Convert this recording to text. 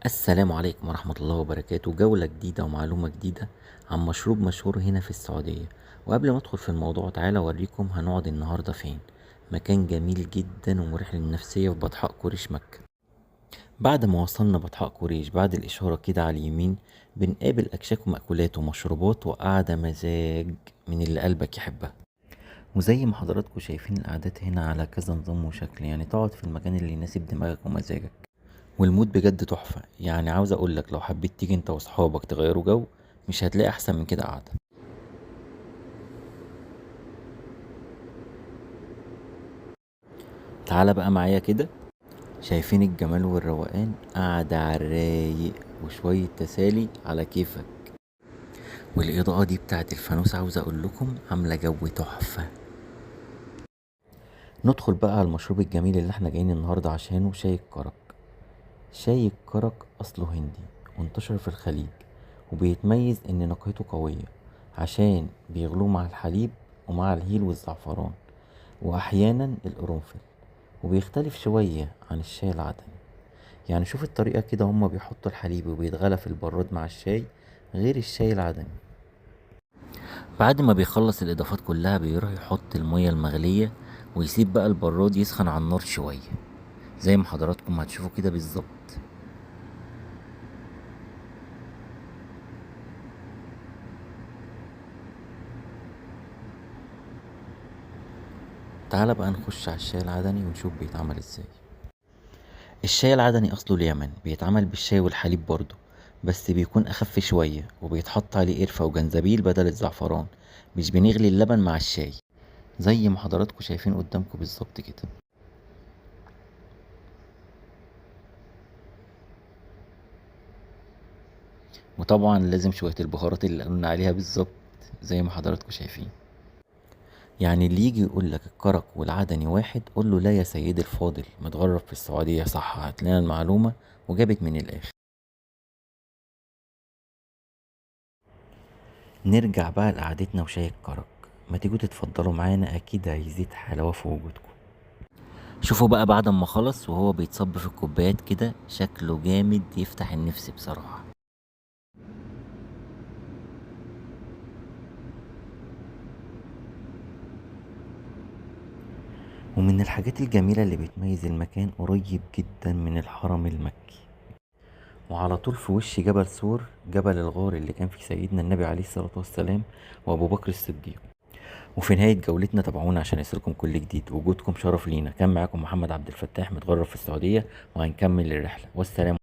السلام عليكم ورحمة الله وبركاته. جولة جديدة ومعلومة جديدة عن مشروب مشهور هنا في السعودية. وقبل ما ادخل في الموضوع تعالى اوريكم هنقعد النهاردة فين. مكان جميل جدا ومريح للنفسية في بطحاء قريش مكة. بعد ما وصلنا بطحاء قريش بعد الإشارة كده على اليمين بنقابل أكشاك ومأكولات ومشروبات وقعدة مزاج من اللي قلبك يحبها. وزي ما حضراتكم شايفين القعدات هنا على كذا نظام وشكل، يعني تقعد في المكان اللي يناسب دماغك ومزاجك. والمود بجد تحفة، يعني عاوز اقولك لو حبيت تيجي انت واصحابك تغيروا جو مش هتلاقي احسن من كده قعدة. تعالى بقى معايا كده. شايفين الجمال والروقان؟ قاعدة على الرايق وشوية تسالي على كيفك. والإضاءة دي بتاعت الفانوس عاوز اقول لكم عاملة جو تحفة. ندخل بقى على المشروب الجميل اللي احنا جايين النهاردة عشانه، شاي الكرك. شاي الكرك اصله هندي وانتشر في الخليج، وبيتميز ان نكهته قوية عشان بيغلوه مع الحليب ومع الهيل والزعفران واحيانا القرنفل، وبيختلف شوية عن الشاي العدمي. يعني شوف الطريقة كده، هما بيحطوا الحليب وبيتغلى في البراد مع الشاي غير الشاي العدمي. بعد ما بيخلص الاضافات كلها بيروح يحط المية المغلية ويسيب بقى البراد يسخن على النار شوية زي ما حضراتكم هتشوفوا كده بالظبط. تعالى بقى نخش على الشاي العدني ونشوف بيتعمل ازاي. الشاي العدني اصله اليمن، بيتعمل بالشاي والحليب برضه، بس بيكون اخف شوية وبيتحط عليه قرفة وجنزبيل بدل الزعفران. مش بنغلي اللبن مع الشاي زي ما حضراتكم شايفين قدامكم بالظبط كده. وطبعا لازم شوية البهارات اللي قلنا عليها بالظبط زي ما حضراتكم شايفين. يعني اللي يجي يقول لك الكرك والعدني واحد قول له لا يا سيدي الفاضل، متغرب في السعودية صح، هتلاقينا المعلومة وجابت من الآخر. نرجع بقى لقعدتنا وشاي الكرك. ما تيجوا تتفضلوا معانا، اكيد هيزيد حلاوة في وجودكم. شوفوا بقى بعد ما خلص وهو بيتصب في الكوبايات كده شكله جامد يفتح النفس بصراحة. ومن الحاجات الجميلة اللي بتميز المكان قريب جدا من الحرم المكي، وعلى طول في وش جبل سور، جبل الغار اللي كان فيه سيدنا النبي عليه الصلاة والسلام وابو بكر الصديق. وفي نهاية جولتنا تابعونا عشان يصلكم كل جديد. وجودكم شرف لينا. كان معاكم محمد عبد الفتاح متغرب في السعودية، وهنكمل الرحلة. والسلام.